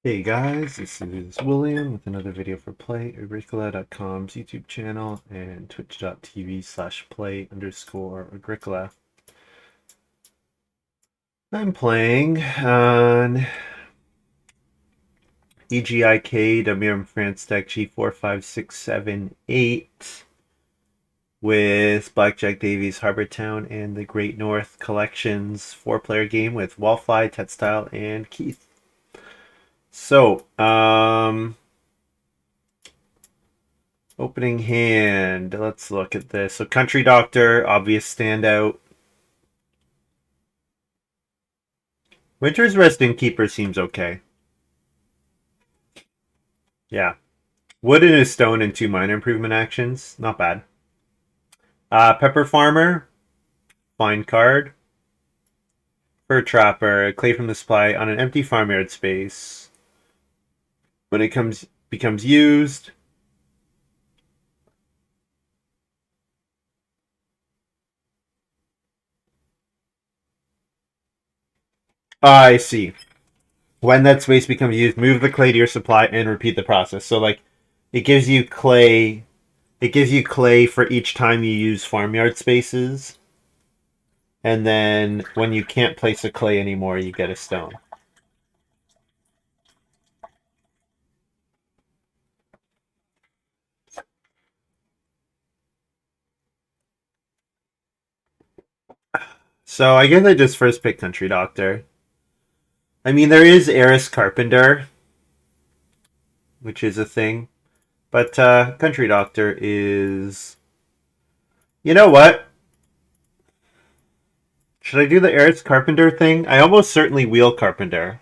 Hey guys, this is William with another video for Play-agricola.com's YouTube channel and twitch.tv/play_agricola. I'm playing on EGIK WM France Deck G45678 with Blackjack Davies Harbor Town and the Great North Collections 4-player game with Wallfly, TetStyle, and Keith. So, opening hand. Let's look at this. So Country Doctor, obvious standout. Winter's Rest Innkeeper seems okay. Yeah. Wood and a Stone and 2 minor improvement actions. Not bad. Pepper Farmer, fine card. Fur Trapper, Clay from the Supply on an empty farmyard space. When it becomes used, I see. When that space becomes used, move the clay to your supply and repeat the process. So like it gives you clay for each time you use farmyard spaces. And then when you can't place a clay anymore, you get a stone. So I guess I just first pick Country Doctor. I mean, there is Eris Carpenter, which is a thing. But Country Doctor is... You know what? Should I do the Eris Carpenter thing? I almost certainly wheel Carpenter.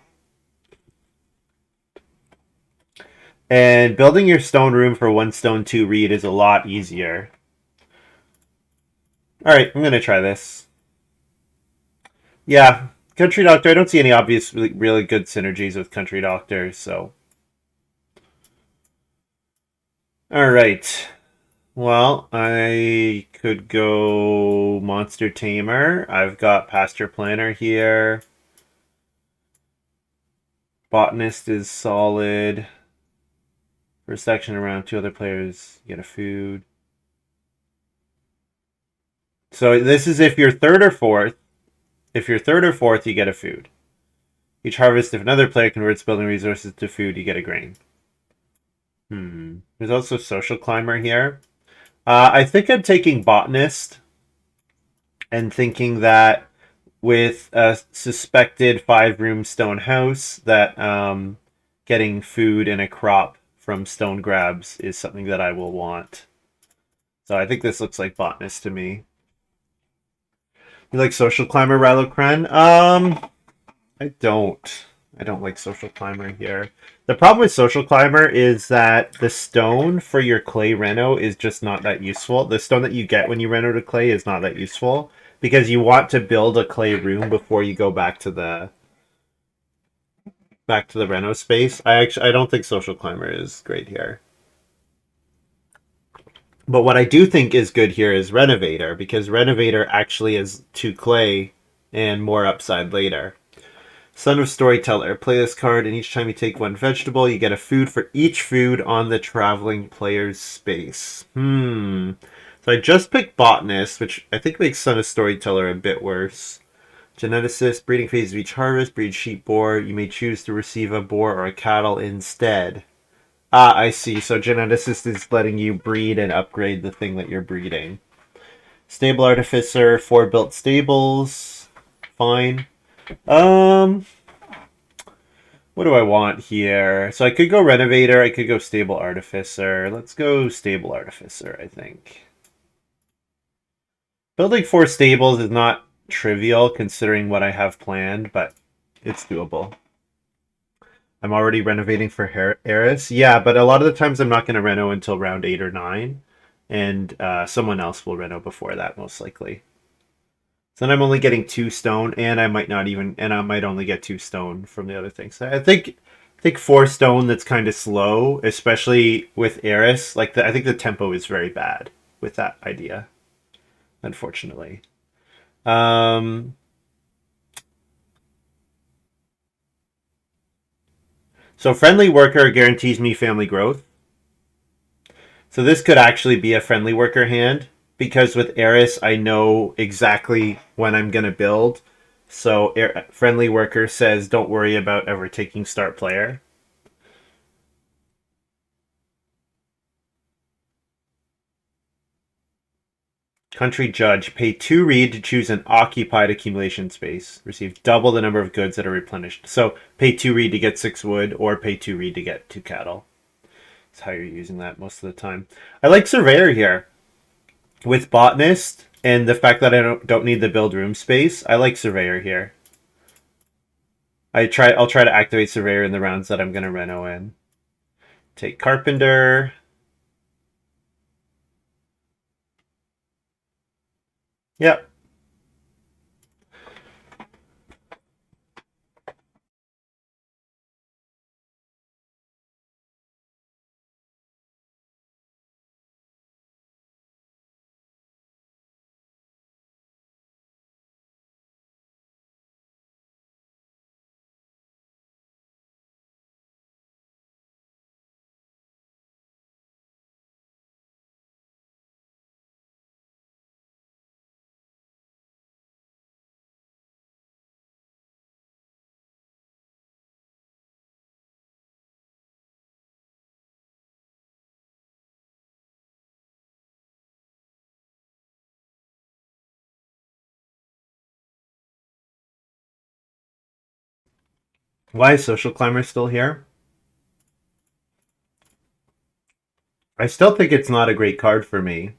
And building your stone room for 1 stone 2 read is a lot easier. Alright, I'm going to try this. Yeah, Country Doctor, I don't see any obvious really good synergies with Country Doctor, so... Alright. Well, I could go Monster Tamer. I've got Pasture Planner here. Botanist is solid. First action around 2 other players, get a food. So this is if you're third or fourth. If you're third or fourth, you get a food. Each harvest, if another player converts building resources to food, you get a grain. There's also Social Climber here. I think I'm taking Botanist and thinking that with a suspected 5-room stone house, that getting food and a crop from stone grabs is something that I will want. So I think this looks like Botanist to me. You like Social Climber, Ralocran? I don't. I don't like Social Climber here. The problem with Social Climber is that the stone for your clay reno is just not that useful. The stone that you get when you reno to clay is not that useful because you want to build a clay room before you go back to the reno space. I don't think Social Climber is great here. But what I do think is good here is Renovator because Renovator actually is 2 clay and more upside later. Son of Storyteller. Play this card, and each time you take 1 vegetable, you get a food for each food on the traveling player's space. So I just picked Botanist, which I think makes Son of Storyteller a bit worse. Geneticist. Breeding phase of each harvest. Breed sheep, boar. You may choose to receive a boar or a cattle instead. Ah, I see. So Geneticist is letting you breed and upgrade the thing that you're breeding. Stable Artificer. 4 built stables. Fine. What do I want here? So I could go Renovator, I could go Stable Artificer. Let's go Stable Artificer, I think. Building 4 stables is not trivial considering what I have planned, but it's doable. I'm already renovating for Eris. Yeah, but a lot of the times I'm not going to reno until round 8 or 9, and someone else will reno before that, most likely. So then I'm only getting 2 stone, and I might only get 2 stone from the other things. So I think 4 stone that's kind of slow, especially with Eris. Like I think the tempo is very bad with that idea, unfortunately. So friendly worker guarantees me family growth. So this could actually be a friendly worker hand because with Eris, I know exactly when I'm going to build. So friendly worker says, don't worry about ever taking start player. Country judge, pay 2 read to choose an occupied accumulation space. Receive double the number of goods that are replenished. So pay 2 read to get 6 wood or pay 2 read to get 2 cattle. That's how you're using that most of the time. I like Surveyor here. With Botanist and the fact that I don't need the build room space, I like Surveyor here. I'll try to activate Surveyor in the rounds that I'm going to reno in. Take Carpenter. Yep. Why is Social Climber still here? I still think it's not a great card for me.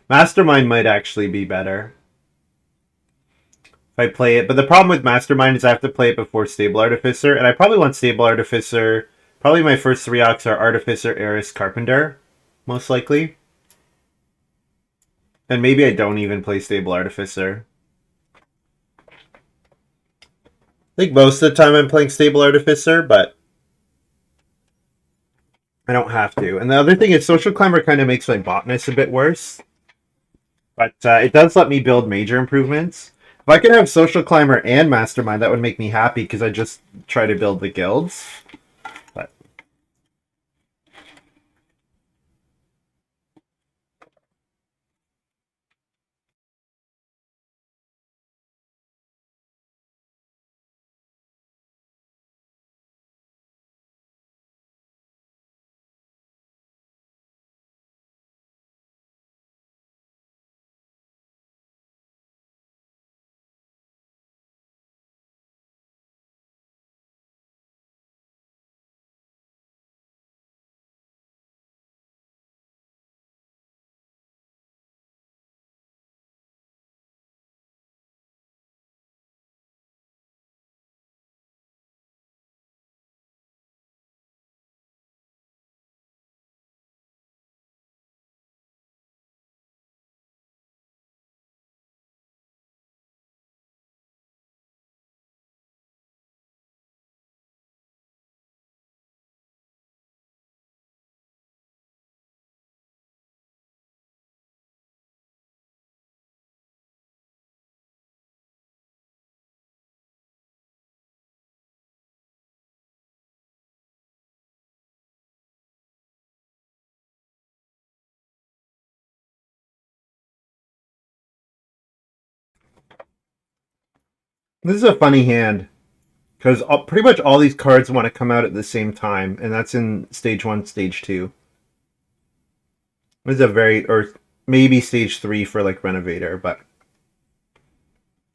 Mastermind might actually be better if I play it, but the problem with Mastermind is I have to play it before Stable Artificer, and I probably want Stable Artificer. Probably my first 3 ox are Artificer, Eris, Carpenter, most likely. And maybe I don't even play Stable Artificer. I think most of the time I'm playing Stable Artificer, but I don't have to. And the other thing is Social Climber kind of makes my botanist a bit worse. But it does let me build major improvements. If I could have Social Climber and Mastermind, that would make me happy because I just try to build the guilds. But this is a funny hand because pretty much all these cards want to come out at the same time, and that's in stage 1, stage 2. This is a or maybe stage 3 for like Renovator, but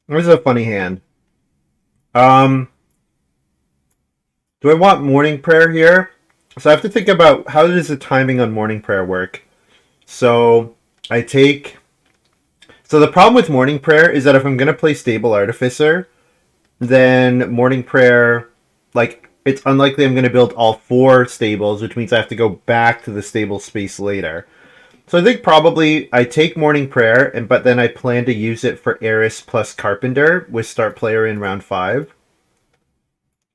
this is a funny hand. Do I want Morning Prayer here? So I have to think about how does the timing on Morning Prayer work. So I take. So the problem with Morning Prayer is that if I'm gonna play Stable Artificer, then Morning Prayer, like it's unlikely I'm gonna build all 4 stables, which means I have to go back to the stable space later. So I think probably I take Morning Prayer, but then I plan to use it for Eris plus Carpenter with start player in round 5.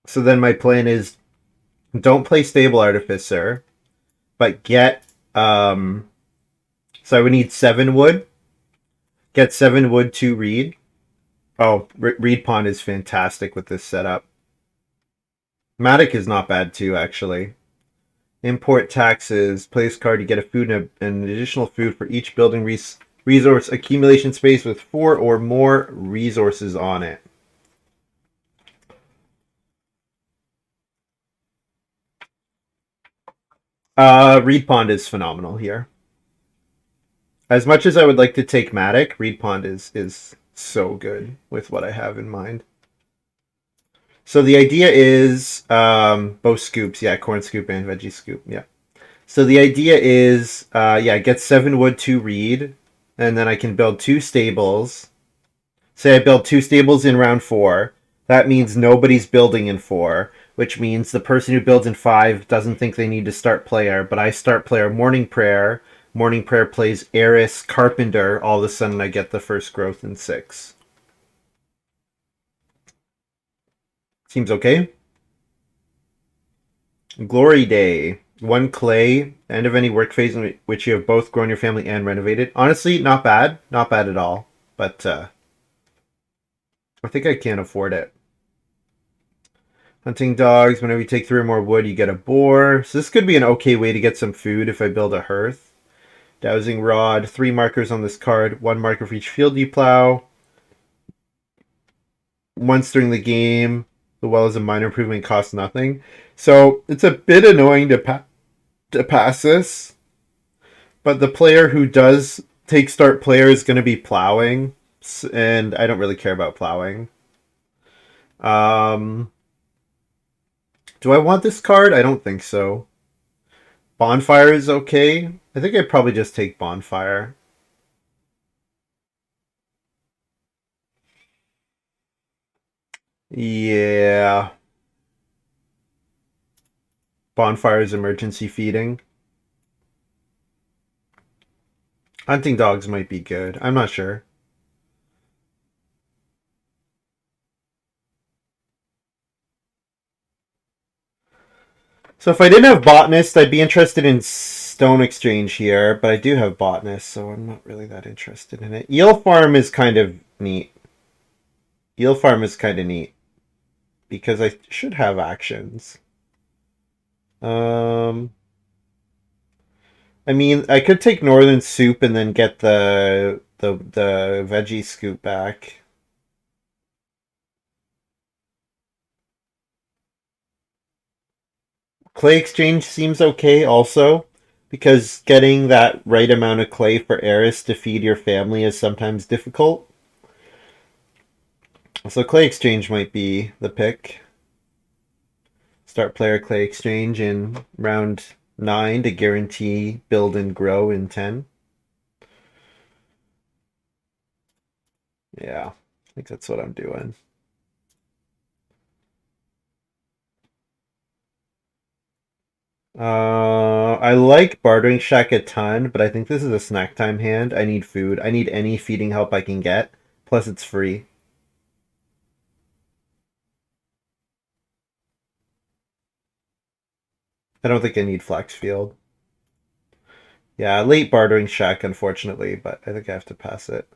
So then my plan is don't play Stable Artificer, but get so I would need 7 wood. Get 7 wood to read. Oh, Reed Pond is fantastic with this setup. Matic is not bad too, actually. Import taxes. Place card, you get a food and an additional food for each building resource accumulation space with 4 or more resources on it. Reed Pond is phenomenal here. As much as I would like to take Matic, Reed Pond is so good with what I have in mind. So the idea is both scoops, yeah, corn scoop and veggie scoop, yeah. So the idea is, yeah, get 7 wood, 2 reed, and then I can build 2 stables. Say I build 2 stables in round 4. That means nobody's building in 4, which means the person who builds in 5 doesn't think they need to start player, but I start player Morning Prayer. Morning Prayer plays Eris Carpenter. All of a sudden, I get the first growth in 6. Seems okay. Glory Day. 1 clay. End of any work phase in which you have both grown your family and renovated. Honestly, not bad. Not bad at all. But I think I can't afford it. Hunting dogs. Whenever you take 3 or more wood, you get a boar. So this could be an okay way to get some food if I build a hearth. Dowsing rod. 3 markers on this card. 1 marker for each field you plow. Once during the game, the well is a minor improvement, costs nothing. So it's a bit annoying to pass this, but the player who does take start player is going to be plowing, and I don't really care about plowing. Um, do I want this card? I don't think so. Bonfire is okay. I think I'd probably just take Bonfire. Yeah. Bonfire is emergency feeding. Hunting dogs might be good. I'm not sure. So if I didn't have Botanist, I'd be interested in Stone Exchange here, but I do have Botanist, so I'm not really that interested in it. Eel Farm is kind of neat. Eel Farm is kind of neat because I should have actions. Um, I mean, I could take Northern Soup and then get the veggie scoop back. Clay Exchange seems okay also, because getting that right amount of clay for Eris to feed your family is sometimes difficult. So Clay Exchange might be the pick. Start player Clay Exchange in round 9 to guarantee build and grow in 10. Yeah, I think that's what I'm doing. I like Bartering Shack a ton, but I think this is a snack time hand. I need food. I need any feeding help I can get. Plus, it's free. I don't think I need Flex Field. Yeah, late Bartering Shack, unfortunately, but I think I have to pass it.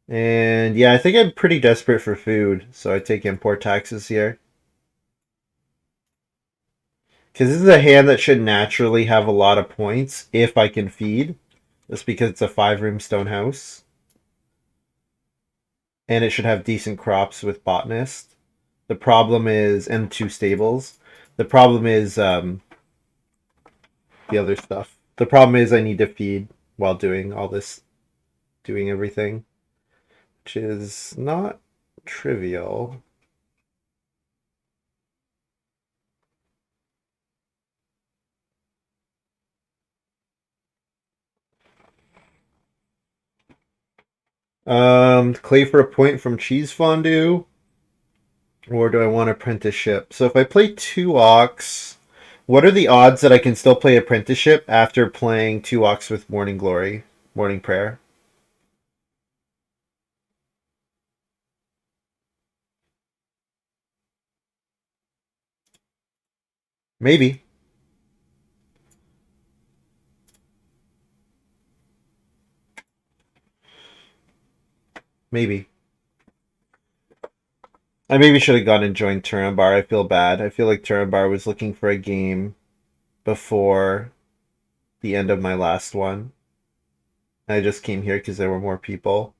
And yeah, I think I'm pretty desperate for food, so I take import taxes here. Because this is a hand that should naturally have a lot of points if I can feed. Just because it's a 5-room stone house. And it should have decent crops with botanist. The problem is, and 2 stables. The problem is the other stuff. The problem is I need to feed while doing all this, doing everything, which is not trivial. Clay for a point from cheese fondue, or do I want apprenticeship? So if I play 2 ox, what are the odds that I can still play apprenticeship after playing 2 ox with morning glory, morning prayer? Maybe, maybe. I maybe should have gone and joined Turambar. I feel bad. I feel like Turambar was looking for a game before the end of my last one. I just came here because there were more people.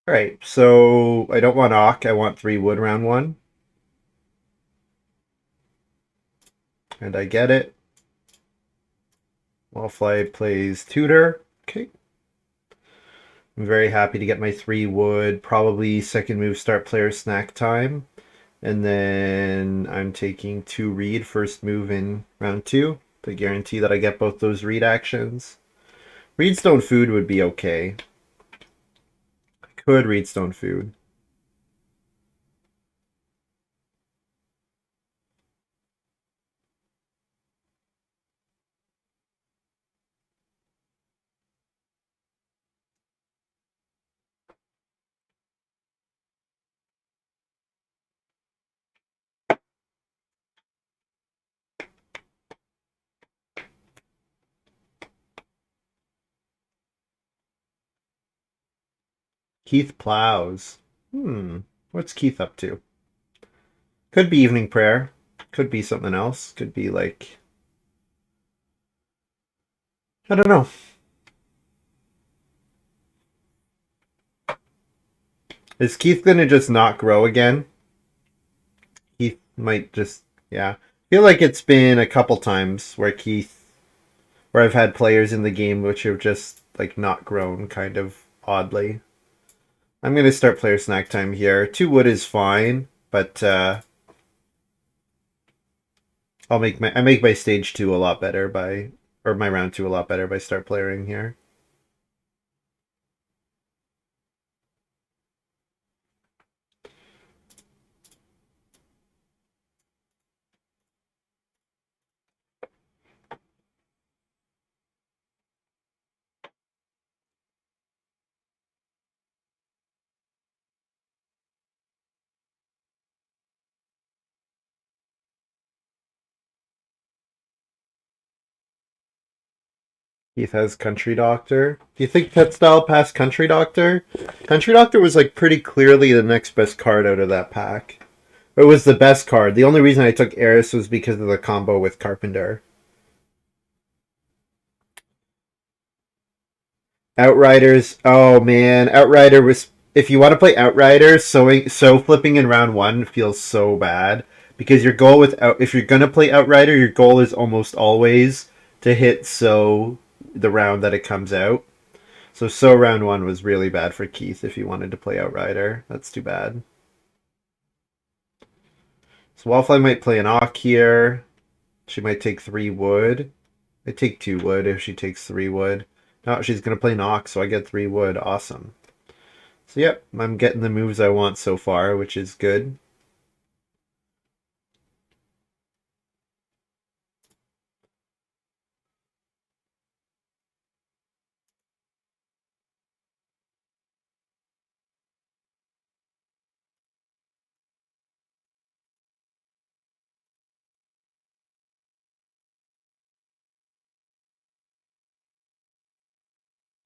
All right, so I don't want Ock. I want 3 wood round one. And I get it. Wallfly plays Tutor. Okay. I'm very happy to get my 3 wood. Probably second move start player snack time. And then I'm taking 2 read first move in round 2 to guarantee that I get both those read actions. Read Stone Food would be okay. I could read Stone Food. Keith plows. What's Keith up to? Could be evening prayer. Could be something else. Could be like, I don't know. Is Keith gonna just not grow again? Keith might just, yeah. I feel like it's been a couple times where I've had players in the game which have just like not grown kind of oddly. I'm gonna start player snack time here. 2 wood is fine, but I make my stage 2 a lot better by, or my round 2 a lot better by start playing here. Keith has Country Doctor. Do you think TetStyle passed Country Doctor? Country Doctor was like pretty clearly the next best card out of that pack. It was the best card. The only reason I took Eris was because of the combo with Carpenter. Outriders. Oh man, Outrider was. If you want to play Outrider, so flipping in round 1 feels so bad because your goal with if you're gonna play Outrider, your goal is almost always to hit so the round that it comes out. So round 1 was really bad for Keith if you wanted to play Outrider. That's too bad. So Wallfly might play an Ock here. She might take 3 wood. I take 2 wood if she takes 3 wood. No, she's gonna play an Ock, so I get 3 wood. Awesome. So yep, I'm getting the moves I want so far, which is good.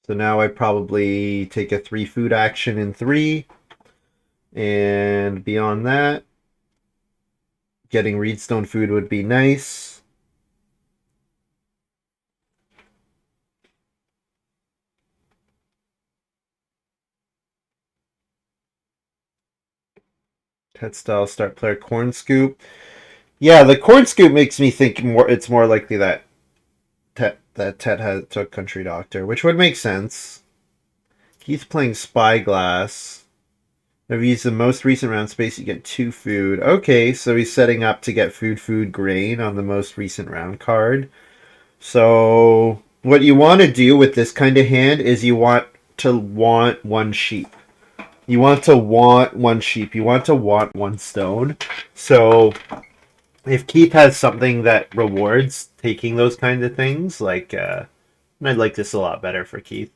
So now I probably take a 3 food action in 3. And beyond that, getting Reedstone food would be nice. TetStyle start player Corn Scoop. Yeah, the Corn Scoop makes me think more. It's more likely that that took Country Doctor, which would make sense. Keith's playing Spyglass. If you use the most recent round space, you get 2 food. Okay, so he's setting up to get food, grain on the most recent round card. So what you want to do with this kind of hand is you want one sheep. You want to want one sheep. You want to want one stone. So if Keith has something that rewards taking those kind of things, I'd like this a lot better for Keith.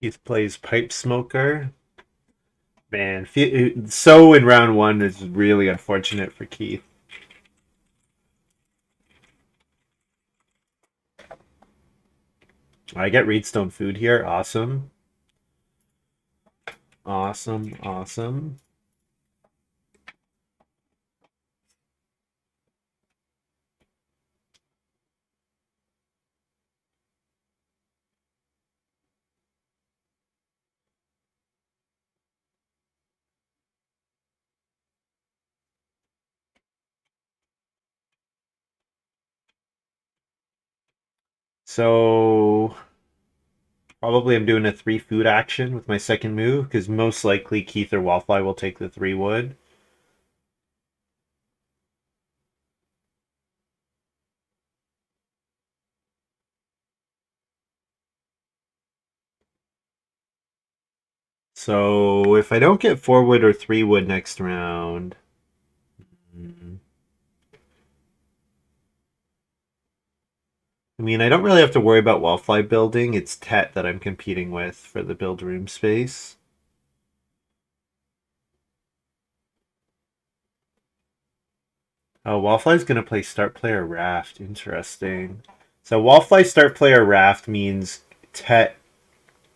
Keith plays Pipe Smoker. Man, so in round one is really unfortunate for Keith. I get Reedstone food here. Awesome. Awesome. Awesome. So probably I'm doing a 3 food action with my second move because most likely Keith or Wallfly will take the 3 wood. So if I don't get 4 wood or 3 wood next round, I mean, I don't really have to worry about Wallfly building. It's Tet that I'm competing with for the build room space. Oh, Wallfly's going to play start player Raft. Interesting. So Wallfly start player Raft means Tet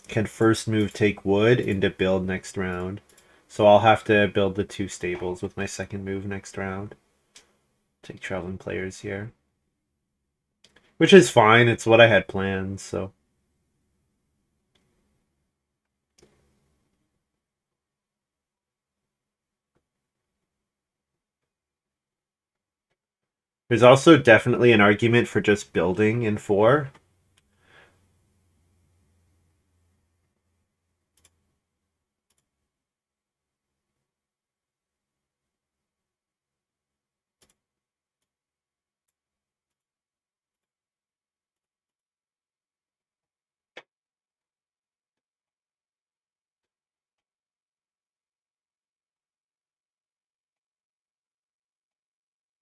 can first move take wood into build next round. So I'll have to build the 2 stables with my second move next round. Take traveling players here. Which is fine. It's what I had planned, so. There's also definitely an argument for just building in 4.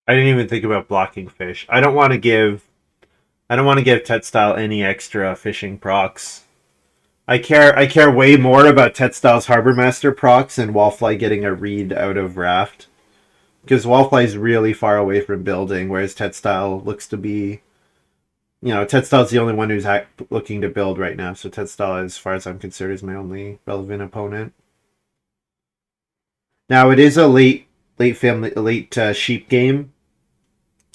I didn't even think about blocking fish. I don't want to give TetStyle any extra fishing procs. I care way more about TetStyle's Harbor Master procs and Wallfly getting a read out of Raft. Because Wallfly is really far away from building, whereas TetStyle looks to be, TetStyle's the only one who's looking to build right now. So TetStyle, as far as I'm concerned, is my only relevant opponent. Now it is a late sheep game,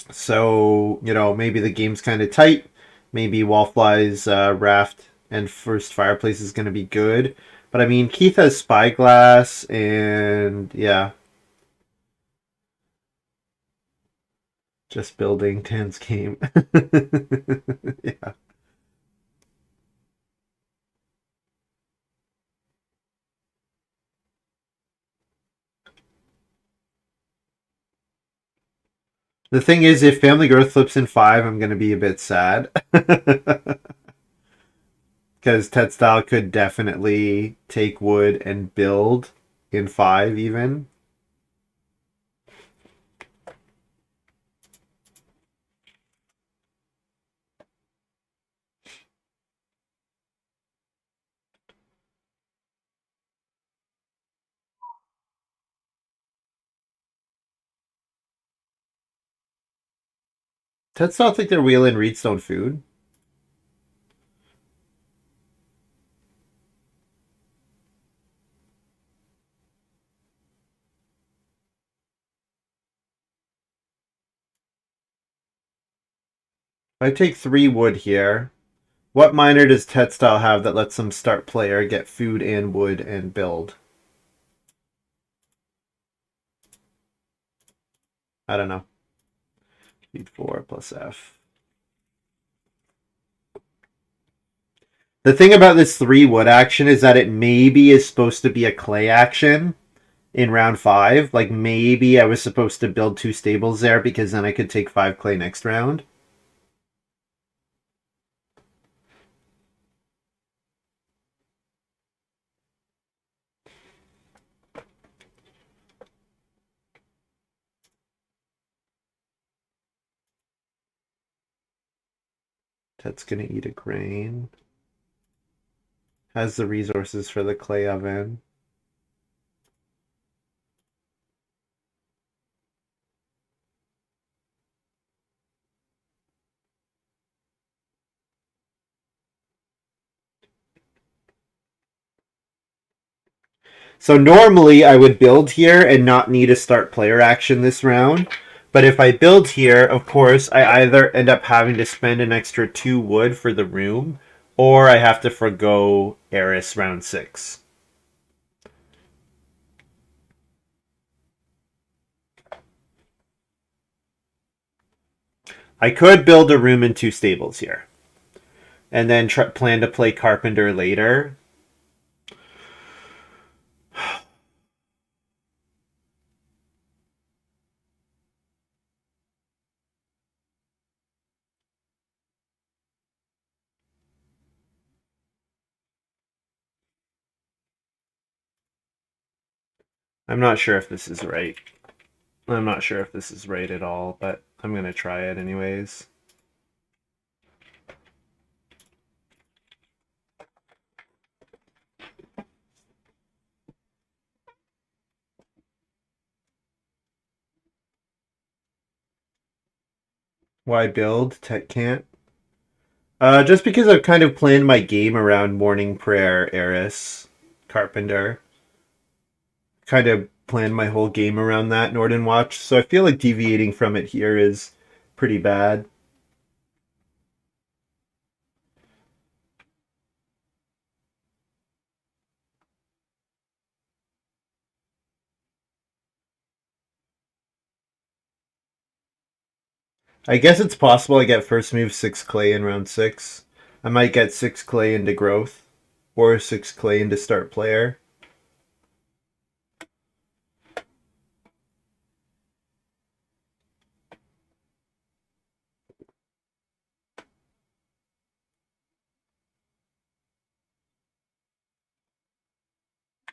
so maybe the game's kind of tight. Maybe Wallfly's Raft and first Fireplace is going to be good. But I mean, Keith has Spyglass, and yeah, just building Tan's game. Yeah. The thing is, if Family Growth flips in 5, I'm going to be a bit sad. Because TetStyle could definitely take wood and build in 5 even. TetStyle think they're wheeling Reedstone food. I take 3 wood here. What miner does TetStyle have that lets them start player, get food and wood, and build? I don't know. Speed 4 plus F. The thing about this 3 wood action is that it maybe is supposed to be a clay action in round 5. Like maybe I was supposed to build 2 stables there because then I could take 5 clay next round. That's gonna eat a grain. Has the resources for the clay oven. So normally I would build here and not need a start player action this round. But if I build here, of course, I either end up having to spend an extra 2 wood for the room, or I have to forgo Eris round 6. I could build a room and 2 stables here. And then plan to play Carpenter later. I'm not sure if this is right. I'm not sure if this is right at all, but I'm going to try it anyways. Why build? Tech can't. Just because I've kind of planned my game around Morning Prayer, Eris, Carpenter. Kind of planned my whole game around that Norden Watch, so I feel like deviating from it here is pretty bad. I guess it's possible I get first move 6 clay in round 6. I might get 6 clay into growth, or 6 clay into start player.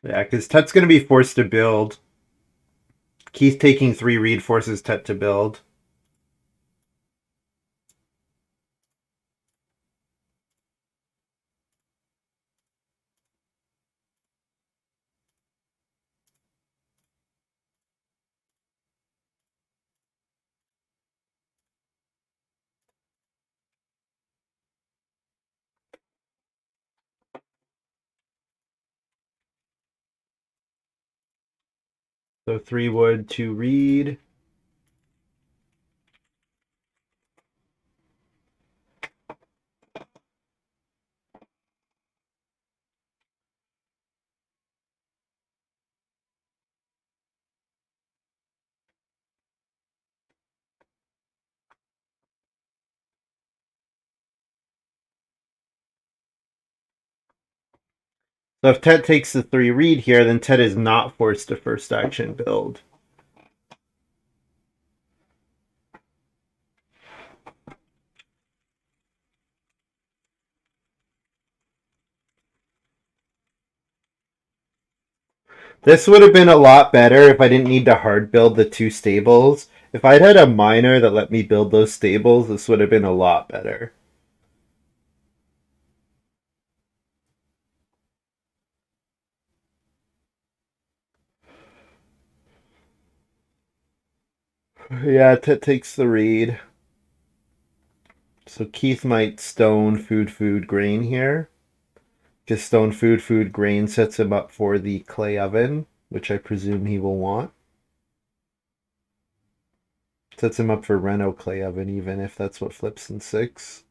Yeah, because Tet's going to be forced to build. Keith taking 3 read forces Tet to build. So 3 wood, 2 read. So if Tet takes the 3 read here, then Tet is not forced to first action build. This would have been a lot better if I didn't need to hard build the 2 stables. If I'd had a miner that let me build those stables, this would have been a lot better. Yeah, Tet takes the read. So Keith might stone food grain here. Just stone food grain sets him up for the clay oven, which I presume he will want. Sets him up for Reno clay oven, even if that's what flips in 6.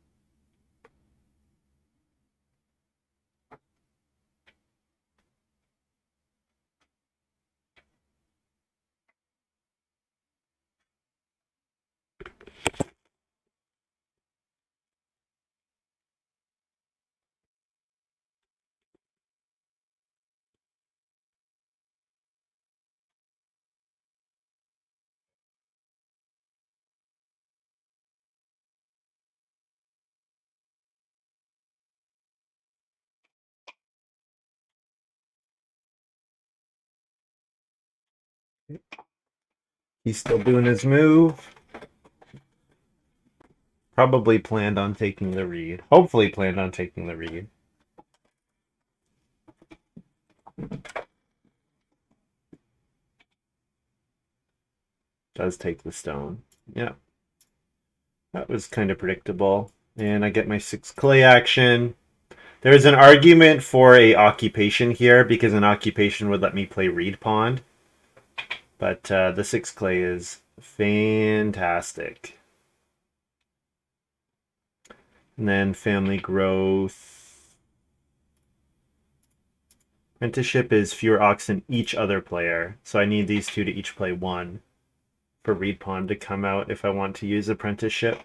He's still doing his move. Probably planned on taking the read. Hopefully planned on taking the read. Does take the stone. Yeah. That was kind of predictable. And I get my 6 clay action. There's an argument for a occupation here because an occupation would let me play reed pond. But the 6 clay is fantastic. And then family growth. Apprenticeship is fewer oxen each other player. So I need these two to each play 1 for reed pond to come out if I want to use apprenticeship.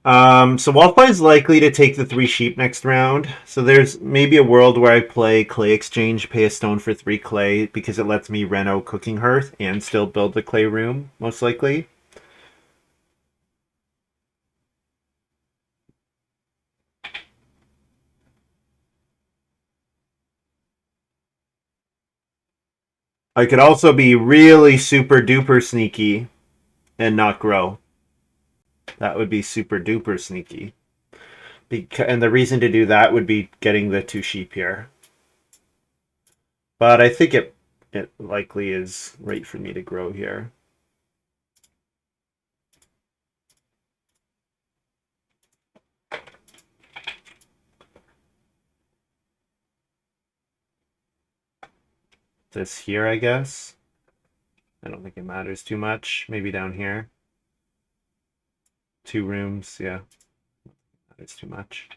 So Wallfly is likely to take the 3 sheep next round. So there's maybe a world where I play clay exchange, pay a stone for 3 clay because it lets me reno cooking hearth and still build the clay room, most likely. I could also be really super duper sneaky and not grow. That would be super duper sneaky. And the reason to do that would be getting the 2 sheep here. But I think it likely is right for me to grow here. This here, I guess. I don't think it matters too much. Maybe down here. 2 rooms, yeah. Matters too much.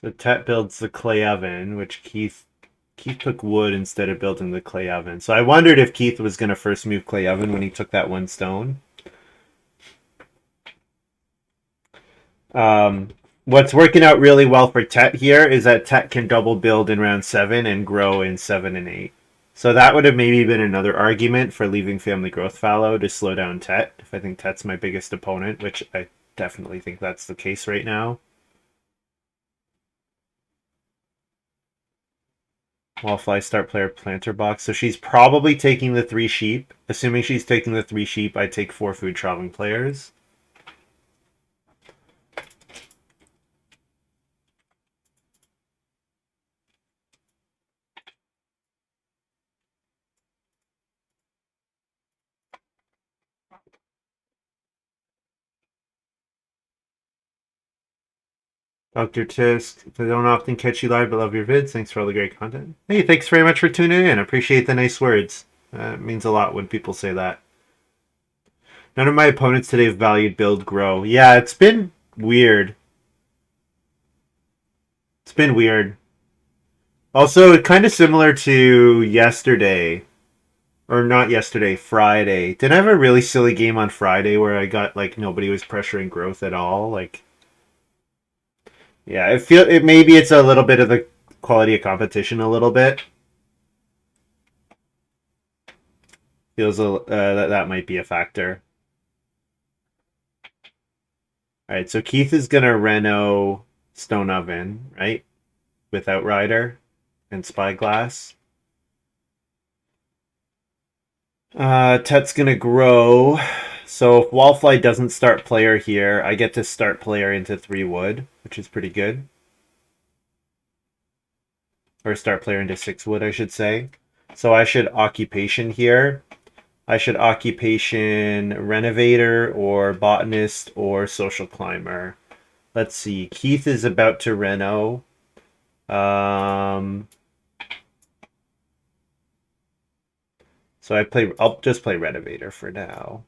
So Tet builds the clay oven, which Keith took wood instead of building the clay oven. So I wondered if Keith was going to first move clay oven when he took that 1 stone. What's working out really well for Tet here is that Tet can double build in round 7 and grow in 7 and 8. So that would have maybe been another argument for leaving family growth fallow to slow down Tet, if I think Tet's my biggest opponent, which I definitely think that's the case right now. Wallfly start player planter box. So she's probably taking the 3 sheep. Assuming she's taking the 3 sheep, I take 4 food traveling players. Dr. Tisk, I don't often catch you live, but love your vids. Thanks for all the great content. Hey, thanks very much for tuning in. Appreciate the nice words. It means a lot when people say that. None of my opponents today have valued build grow. Yeah, it's been weird. It's been weird. Also, kind of similar to yesterday. Or not yesterday, Friday. Did I have a really silly game on Friday where I got, like, nobody was pressuring growth at all? Like, yeah, maybe it's a little bit of the quality of competition a little bit. Feels that might be a factor. All right, so Keith is gonna reno Stone Oven, right? With Outrider and Spyglass. Tet's gonna grow. So if Wallfly doesn't start player here, I get to start player into 3 wood, which is pretty good. Or start player into 6 wood, I should say. So I should occupation here. I should occupation renovator or botanist or social climber. Let's see. Keith is about to reno. So I'll just play renovator for now.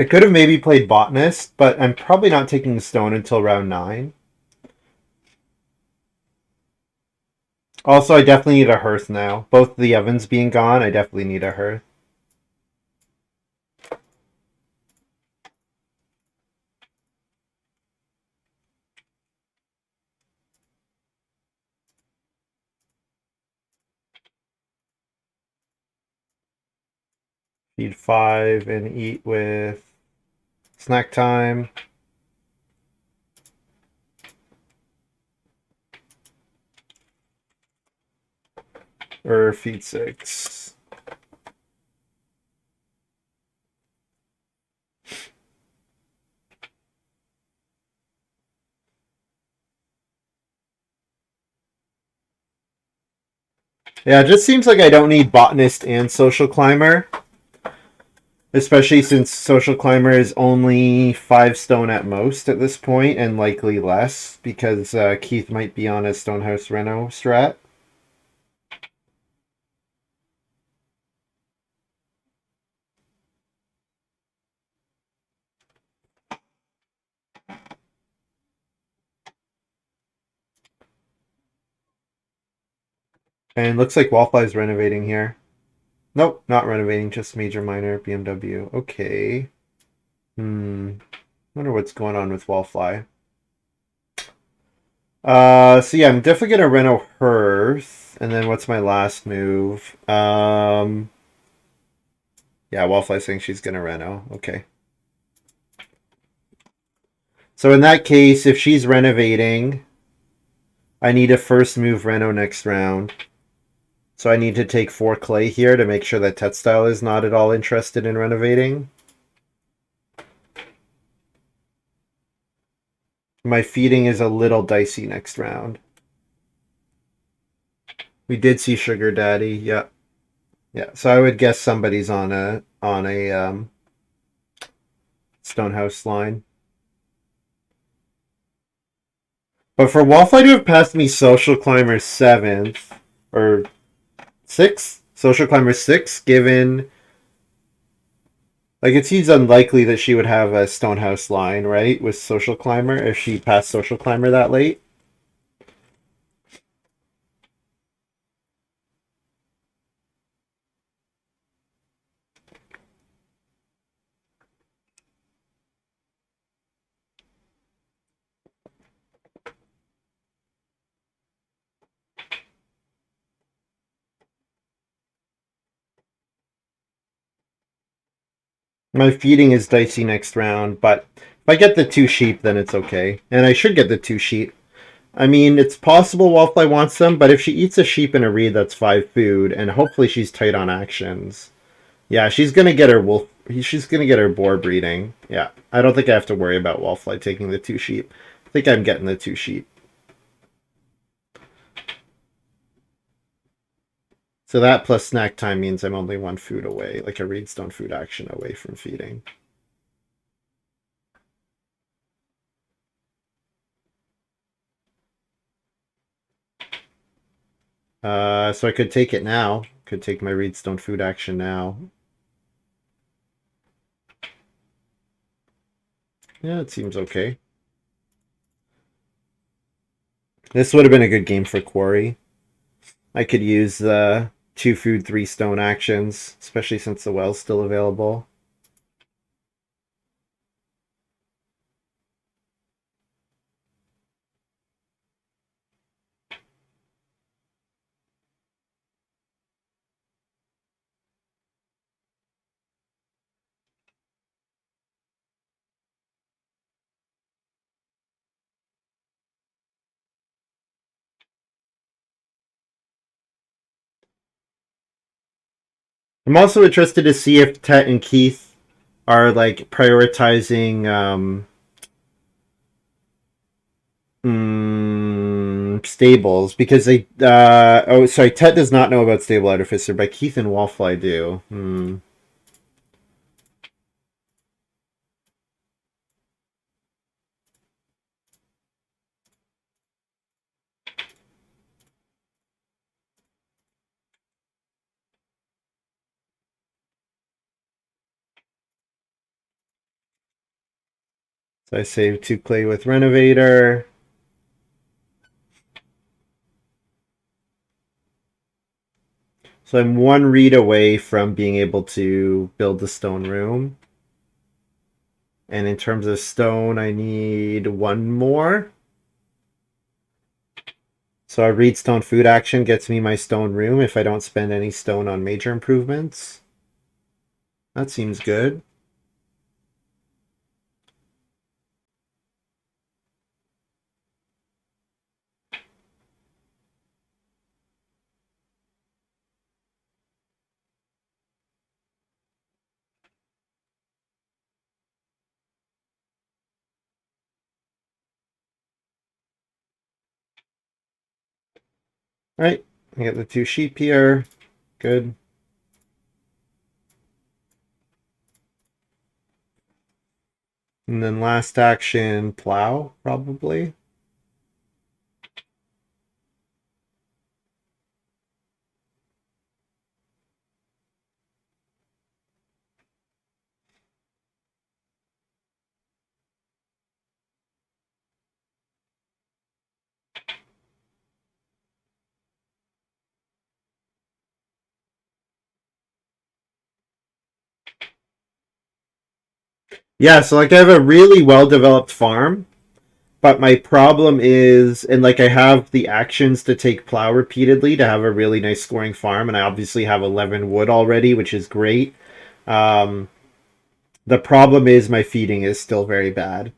I could have maybe played botanist, but I'm probably not taking stone until round 9. Also, I definitely need a hearth now. Both the ovens being gone, I definitely need a hearth. Feed 5 and eat with snack time. Or feed 6. Yeah, it just seems like I don't need botanist and social climber. Especially since social climber is only 5 stone at most at this point, and likely less, because Keith might be on a Stonehouse Reno strat. And looks like Wallfly's renovating here. Nope, not renovating, just major minor BMW. Okay. Wonder what's going on with Wallfly. So yeah, I'm definitely gonna reno Hearth, and then what's my last move? Yeah, Wallfly's saying she's gonna reno. Okay. So in that case, if she's renovating, I need to first move reno next round. So I need to take 4 clay here to make sure that TetStyle is not at all interested in renovating. My feeding is a little dicey next round. We did see Sugar Daddy, yeah. Yeah, so I would guess somebody's on a Stonehouse line. But for Wallfly to have passed me Social Climber 7th, or 6th? Social Climber 6, given... Like, it seems unlikely that she would have a Stonehouse line, right? With Social Climber, if she passed Social Climber that late. My feeding is dicey next round, but if I get the 2 sheep, then it's okay. And I should get the 2 sheep. I mean, it's possible Wallfly wants them, but if she eats a sheep and a reed, that's 5 food, and hopefully she's tight on actions. Yeah, she's gonna get her wolf. She's gonna get her boar breeding. Yeah, I don't think I have to worry about Wallfly taking the 2 sheep. I think I'm getting the 2 sheep. So that plus snack time means I'm only 1 food away, like a reedstone food action away from feeding. So I could take it now. Could take my Reedstone food action now. Yeah, it seems okay. This would have been a good game for Quarry. I could use the 2 food, 3 stone actions, especially since the well's still available. I'm also interested to see if Tet and Keith are like prioritizing stables because they oh sorry, Tet does not know about Stable Artificer, but Keith and Wallfly do. So I save 2 clay with Renovator. So I'm 1 read away from being able to build the stone room. And in terms of stone, I need 1 more. So a reed stone food action gets me my stone room if I don't spend any stone on major improvements. That seems good. All right, I got the 2 sheep here. Good. And then last action, plow, probably. Yeah, so like I have a really well-developed farm, but my problem is, and like I have the actions to take plow repeatedly to have a really nice scoring farm, and I obviously have 11 wood already, which is great. Um, the problem is my feeding is still very bad.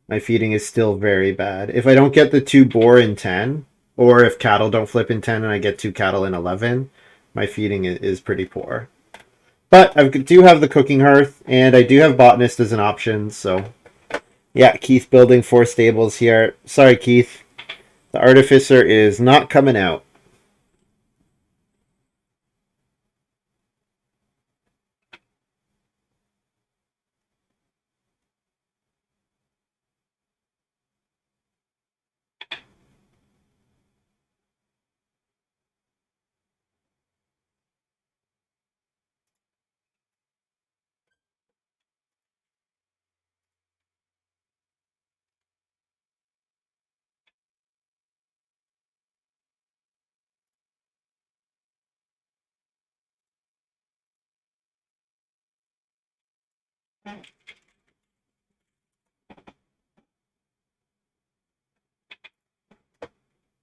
My feeding is still very bad. If I don't get the 2 boar in 10, or if cattle don't flip in 10 and I get 2 cattle in 11, my feeding is pretty poor. But I do have the cooking hearth, and I do have botanist as an option, so yeah, Keith building 4 stables here. Sorry, Keith. The artificer is not coming out.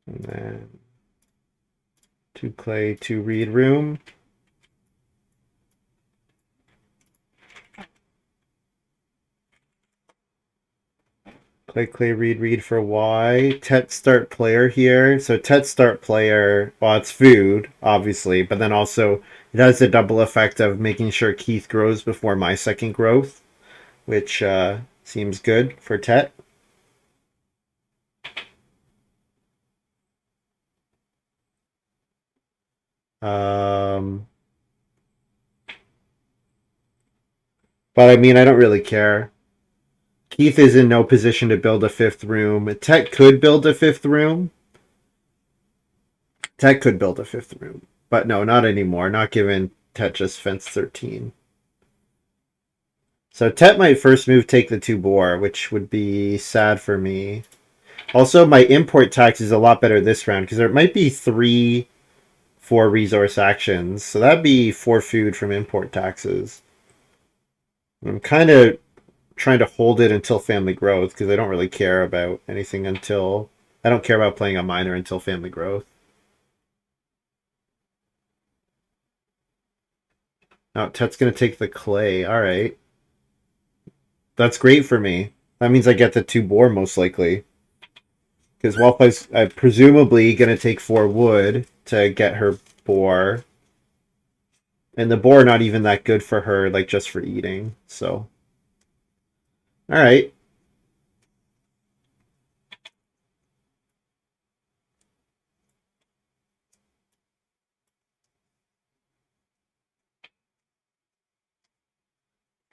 And then 2 clay, 2 reed room. Clay, read for Y. Tet start player here. So Tet start player, well, it's food, obviously, but then also it has the double effect of making sure Keith grows before my second growth, which seems good for Tet. Um, but I mean, I don't really care. Keith is in no position to build a 5th room. Tet could build a 5th room. Tet could build a fifth room. But no, not anymore. Not given Tet just fenced 13. So Tet might first move take the 2 boar, which would be sad for me. Also, my import tax is a lot better this round because there might be 3 4 resource actions. So that'd be 4 food from import taxes. I'm kind of trying to hold it until family growth because I don't really care about anything until... I don't care about playing a miner until family growth. Oh, Tet's going to take the clay. All right. That's great for me. That means I get the 2 boar most likely. Because Wallfly's presumably going to take 4 wood to get her boar. And the boar not even that good for her, like just for eating. So, all right.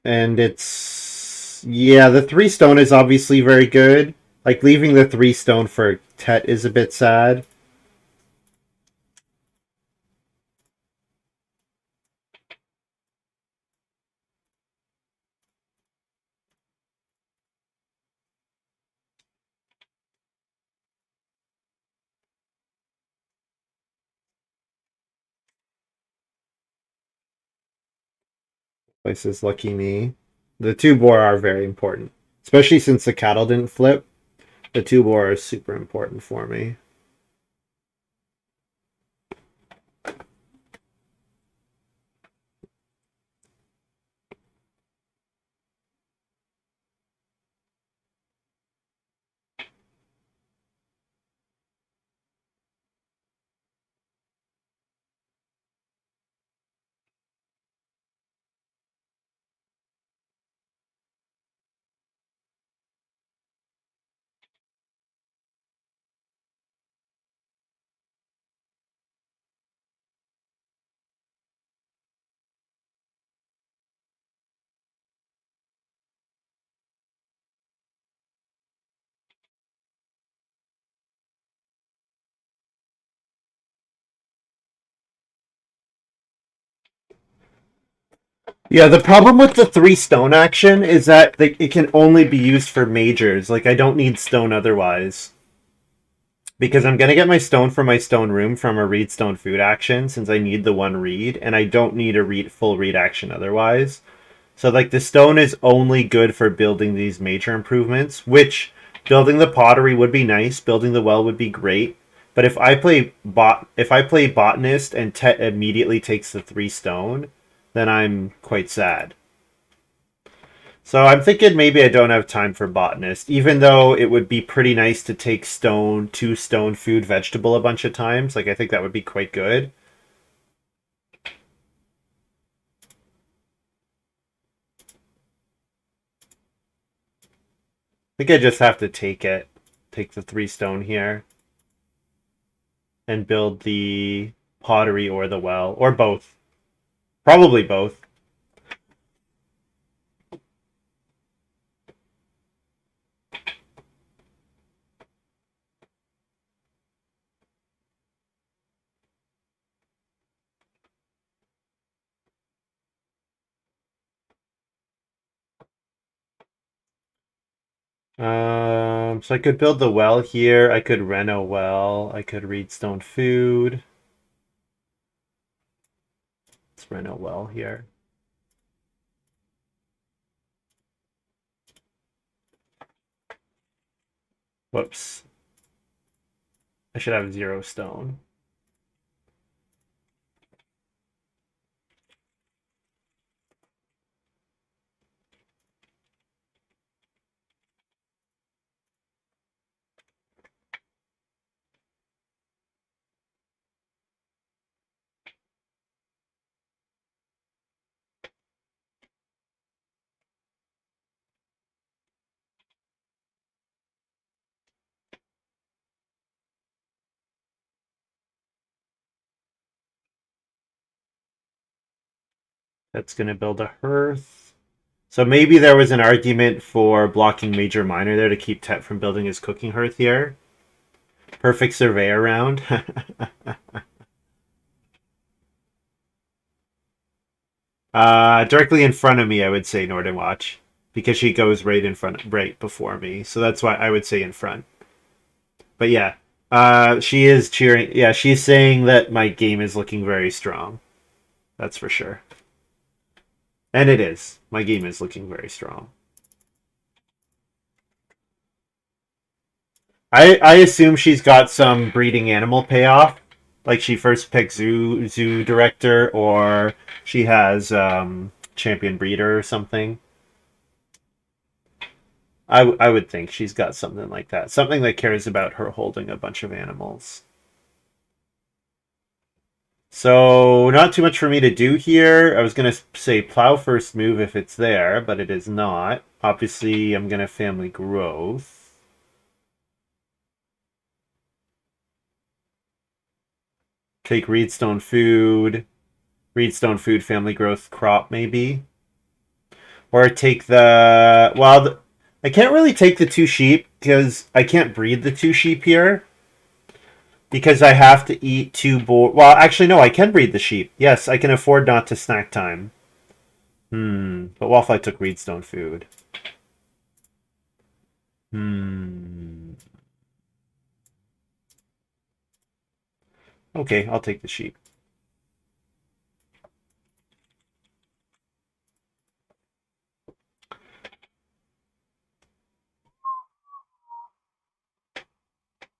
And it's... Yeah, the 3 stone is obviously very good. Like, leaving the 3 stone for Tet is a bit sad. Places lucky me. The 2 boar are very important. Especially since the cattle didn't flip. The 2 boar is super important for me. Yeah, the problem with the 3 stone action is that it can only be used for majors. Like, I don't need stone otherwise. Because I'm going to get my stone from my stone room from a reed stone food action since I need the 1 reed, and I don't need a full reed action otherwise. So, like, the stone is only good for building these major improvements, which building the pottery would be nice, building the well would be great. But if I play botanist and Tet immediately takes the 3 stone, then I'm quite sad. So I'm thinking maybe I don't have time for botanist, even though it would be pretty nice to take stone, 2 stone food vegetable a bunch of times. Like, I think that would be quite good. I think I just have to take the 3 stone here, and build the pottery or the well, or both. Probably both. So I could build the well here. I could reno well. I could read stone food. Let's reno well here. Whoops. I should have 0 stone. That's going to build a hearth. So maybe there was an argument for blocking Major Minor there to keep Tet from building his cooking hearth here. Perfect surveyor round. Directly in front of me, I would say Northern Watch because she goes right in front, right before me. So that's why I would say in front. But yeah, she is cheering. Yeah, she's saying that my game is looking very strong. That's for sure. And it is. My game is looking very strong. I assume she's got some breeding animal payoff. Like she first picked zoo director, or she has champion breeder or something. I would think she's got something like that. Something that cares about her holding a bunch of animals. So not too much for me to do here. I was gonna say plow first move if it's there, but it is not. Obviously, I'm gonna family growth. Take reedstone food. Reedstone food, family growth, crop maybe. Or take the I can't really take the two sheep because I can't breed the two sheep here because I have to eat two boar. Well, actually, no, I can breed the sheep. Yes, I can afford not to snack time. But Wallfly took reedstone food. Okay, I'll take the sheep.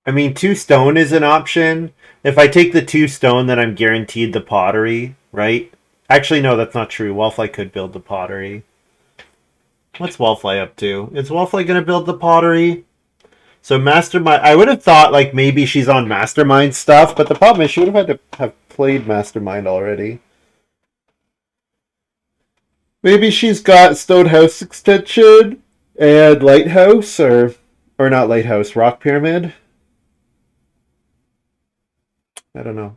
I mean, two stone is an option. If I take the two stone, then I'm guaranteed the pottery, right? Actually, no, that's not true. Wallfly could build the pottery. What's Wallfly up to? Is Wallfly gonna build the pottery? So Mastermind, I would have thought like maybe she's on Mastermind stuff, but the problem is she would have had to have played Mastermind already. Maybe she's got Stone House Extension and Lighthouse, or not Lighthouse, Rock Pyramid. I don't know.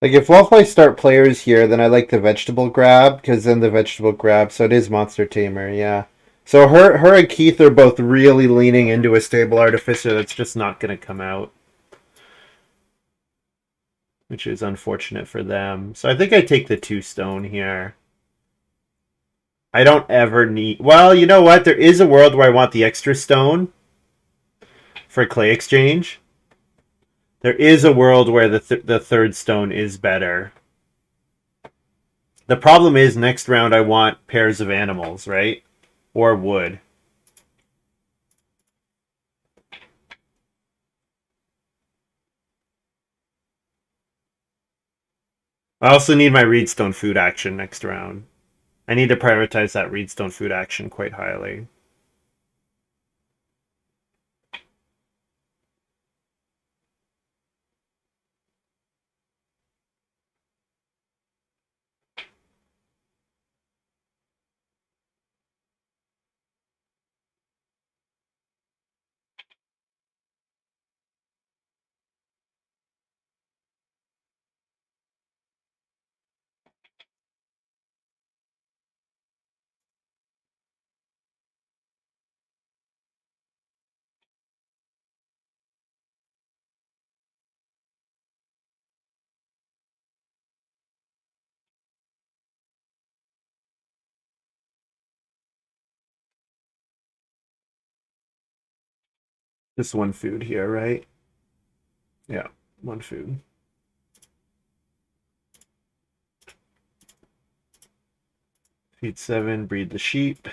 Like if Wallfly start players here, then I like the vegetable grab because then the vegetable grab. So it is Monster Tamer, yeah. So her and Keith are both really leaning into a stable artificer that's just not going to come out, which is unfortunate for them. So I think I take the two stone here. I don't ever need. Well, you know what? There is a world where I want the extra stone for clay exchange. There is a world where the third stone is better. The problem is next round I want pairs of animals, right? Or wood. I also need my reedstone food action next round. I need to prioritize that reedstone food action quite highly. Just one food here, right? Yeah, one food. Feed 7, breed the sheep.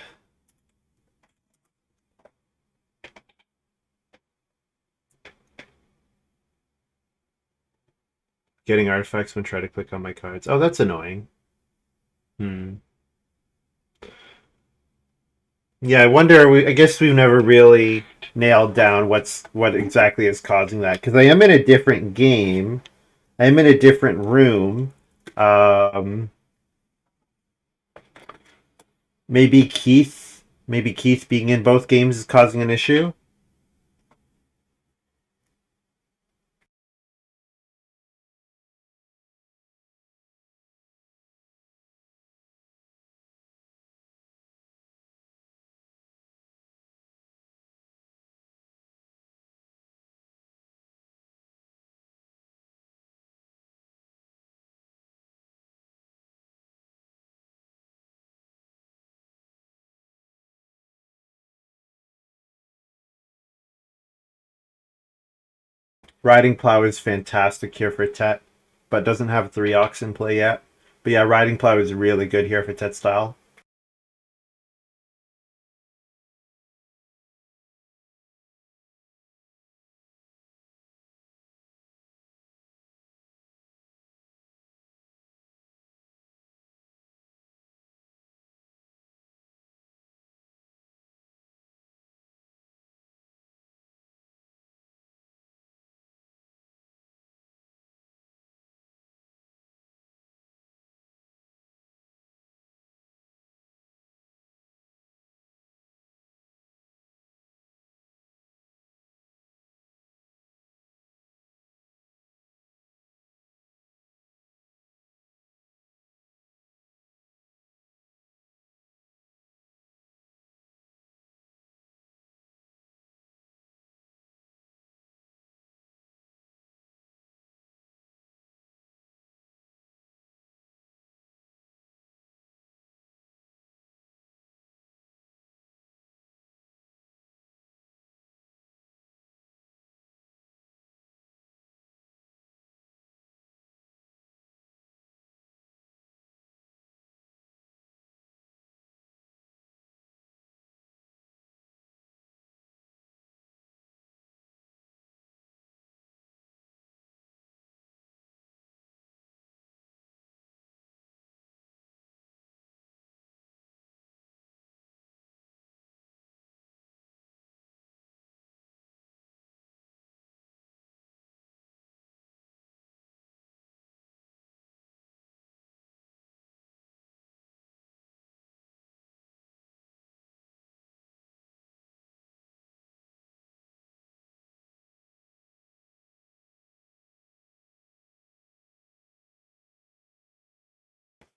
Getting artifacts when trying to click on my cards. Oh, that's annoying. Yeah, I wonder. I guess we've never really nailed down what exactly is causing that. Because I am in a different game. I am in a different room. Um, maybe Keith being in both games is causing an issue. Riding Plow is fantastic here for Tet, but doesn't have 3 Ox in play yet. But yeah, Riding Plow is really good here for TetStyle.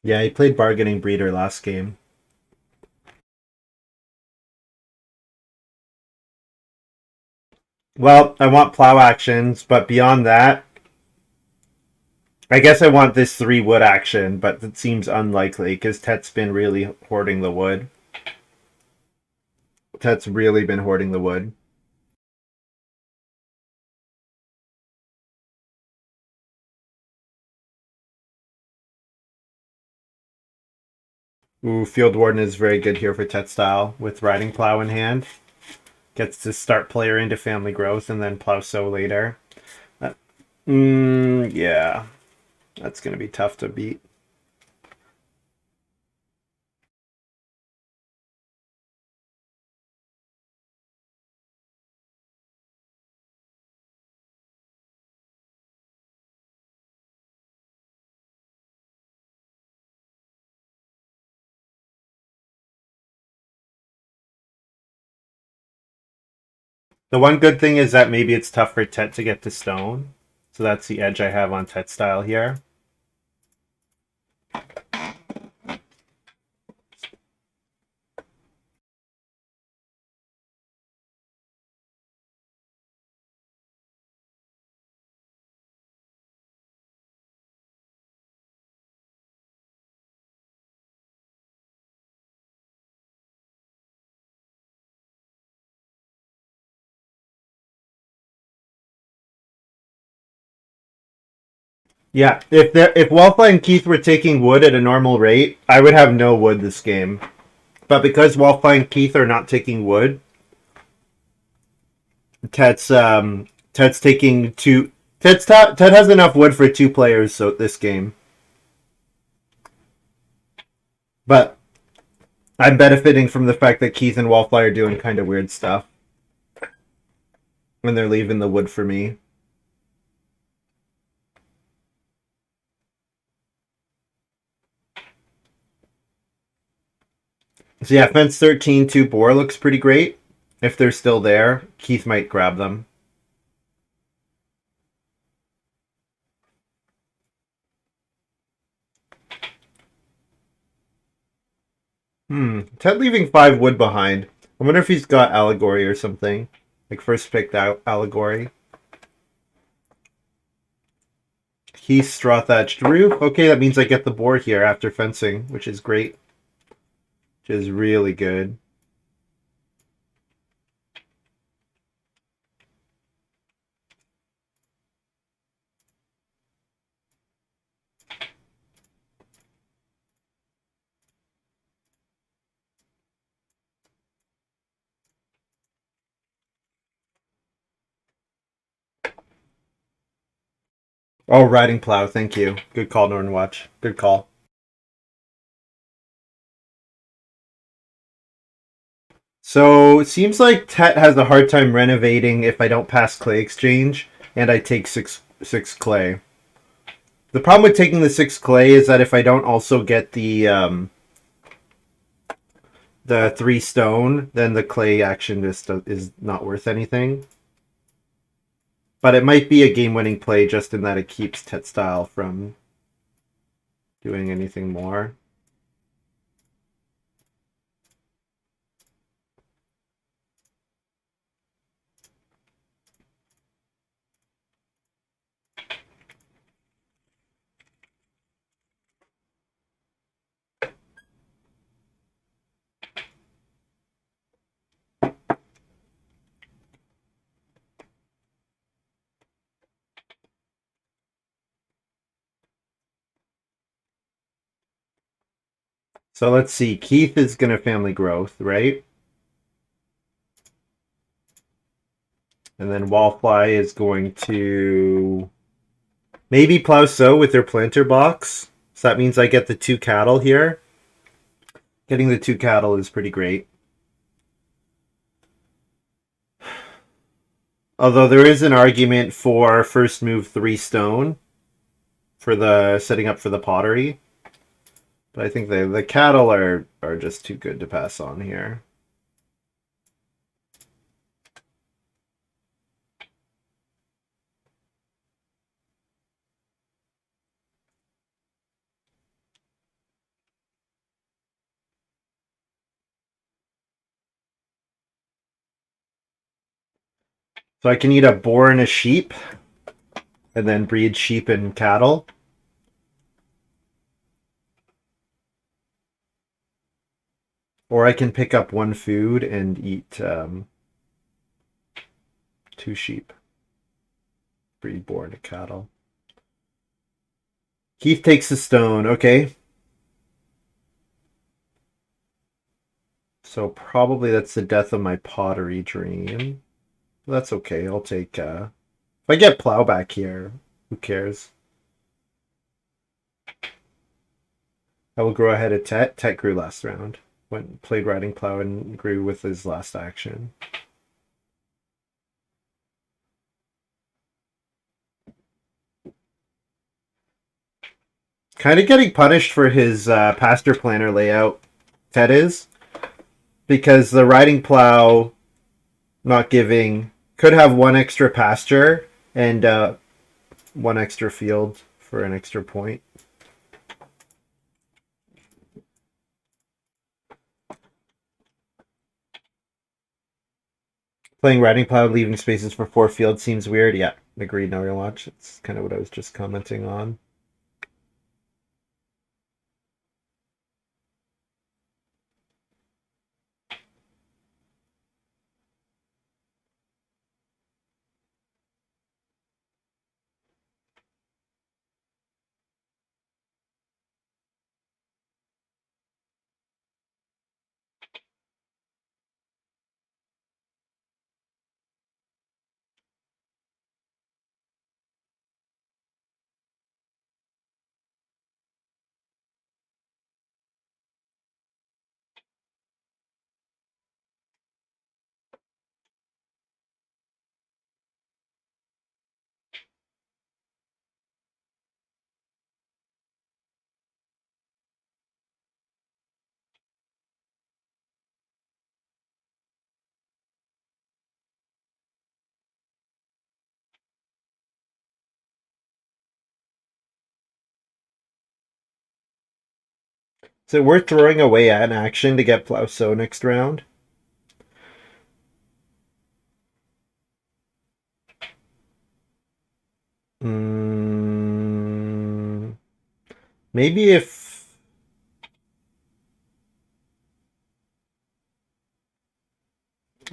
Yeah, he played Bargaining Breeder last game. Well, I want plow actions, but beyond that, I guess I want this 3 wood action, but it seems unlikely because Tet's been really hoarding the wood. Tet's really been hoarding the wood. Ooh, Field Warden is very good here for TetStyle with Riding Plow in hand. Gets to start player into family growth and then plow sow later. Yeah, that's gonna be tough to beat. The one good thing is that maybe it's tough for Tet to get to stone, so that's the edge I have on TetStyle here. Yeah, if Wallfly and Keith were taking wood at a normal rate, I would have no wood this game. But because Wallfly and Keith are not taking wood, Tet's taking Ted has enough wood for 2 players so this game. But I'm benefiting from the fact that Keith and Wallfly are doing kind of weird stuff when they're leaving the wood for me. So yeah, fence 13, 2 boar looks pretty great. If they're still there, Keith might grab them. Ted leaving 5 wood behind. I wonder if he's got allegory or something. Like first picked out allegory. Keith straw thatched roof. Okay, that means I get the boar here after fencing, which is great. Which is really good. Oh, riding plow. Thank you. Good call, Norton Watch. Good call. So it seems like Tet has a hard time renovating if I don't pass clay exchange and I take six clay. The problem with taking the 6 clay is that if I don't also get the 3 stone, then the clay action just is not worth anything. But it might be a game-winning play just in that it keeps TetStyle from doing anything more. So let's see. Keith is going to family growth, right? And then Wallfly is going to maybe plow sow with their planter box. So that means I get the 2 cattle here. Getting the 2 cattle is pretty great. Although there is an argument for first move 3 stone for the setting up for the pottery. But I think the cattle are just too good to pass on here. So I can eat a boar and a sheep, and then breed sheep and cattle. Or I can pick up 1 food and eat 2 sheep. Breed boar and a cattle. Keith takes the stone. Okay. So probably that's the death of my pottery dream. That's okay. I'll take... if I get plow back here, who cares? I will grow ahead of Tet. Tet grew last round. Played riding plow and grew with his last action. Kind of getting punished for his pasture planner layout. Tet is. Because the riding plow not giving could have 1 extra pasture and 1 extra field for an extra point. Playing riding plow, leaving spaces for 4 fields seems weird. Yeah, agreed. No real watch. It's kind of what I was just commenting on. Is it worth throwing away an action to get Plow So next round? Maybe if...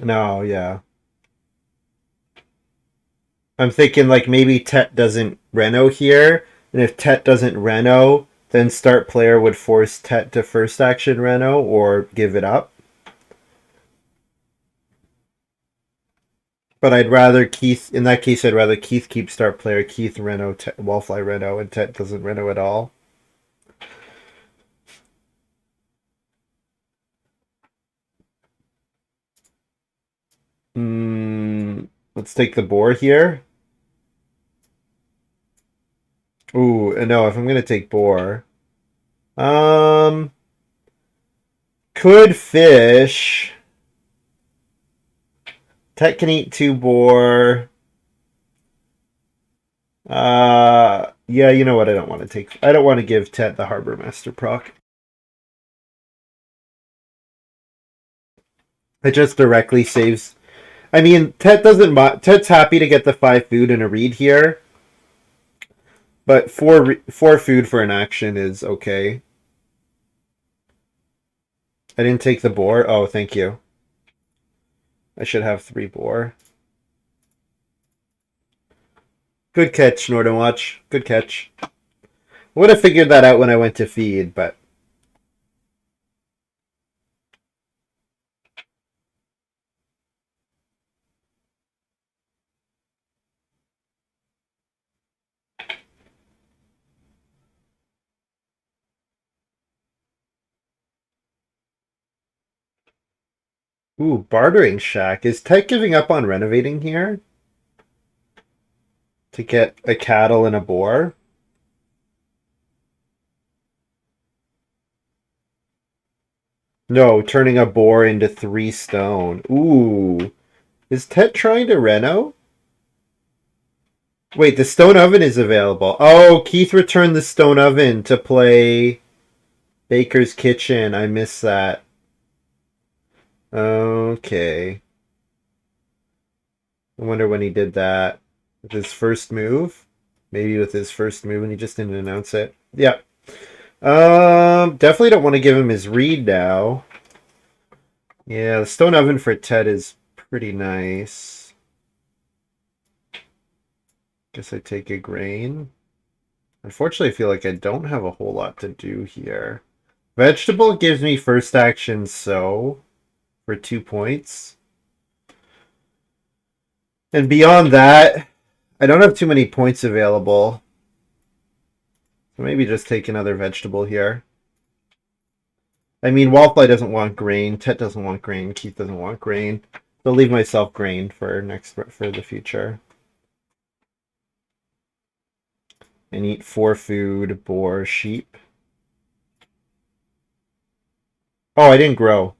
No, yeah. I'm thinking like maybe Tet doesn't Reno here, and if Tet doesn't Reno, then start player would force Tet to first action Reno or give it up. But I'd rather Keith, in that case, I'd rather Keith keep start player, Keith Reno, Wallfly Reno, and Tet doesn't Reno at all. Let's take the boar here. Ooh, no, if I'm going to take boar. Um, could fish. Tet can eat 2 boar. Yeah, you know what? I don't want to take. I don't want to give Tet the Harbor Master proc. It just directly saves. I mean, Tet doesn't. Tet's happy to get the 5 food and a read here, but 4 food for an action is okay. I didn't take the boar. Oh, thank you. I should have 3 boar. Good catch, Northern Watch. Good catch. I would have figured that out when I went to feed, but ooh, bartering shack. Is Tet giving up on renovating here to get a cattle and a boar? No, turning a boar into 3 stone. Ooh. Is Tet trying to reno? Wait, the stone oven is available. Oh, Keith returned the stone oven to play Baker's Kitchen. I missed that. Okay. I wonder when he did that. With his first move? Maybe with his first move and he just didn't announce it. Yeah. Definitely don't want to give him his read now. Yeah, the stone oven for Tet is pretty nice. Guess I take a grain. Unfortunately, I feel like I don't have a whole lot to do here. Vegetable gives me first action so for 2 points. And beyond that, I don't have too many points available. So maybe just take another vegetable here. I mean, Wallfly doesn't want grain. Tet doesn't want grain. Keith doesn't want grain. I'll leave myself grain for the future. And eat 4 food, boar, sheep. Oh, I didn't grow.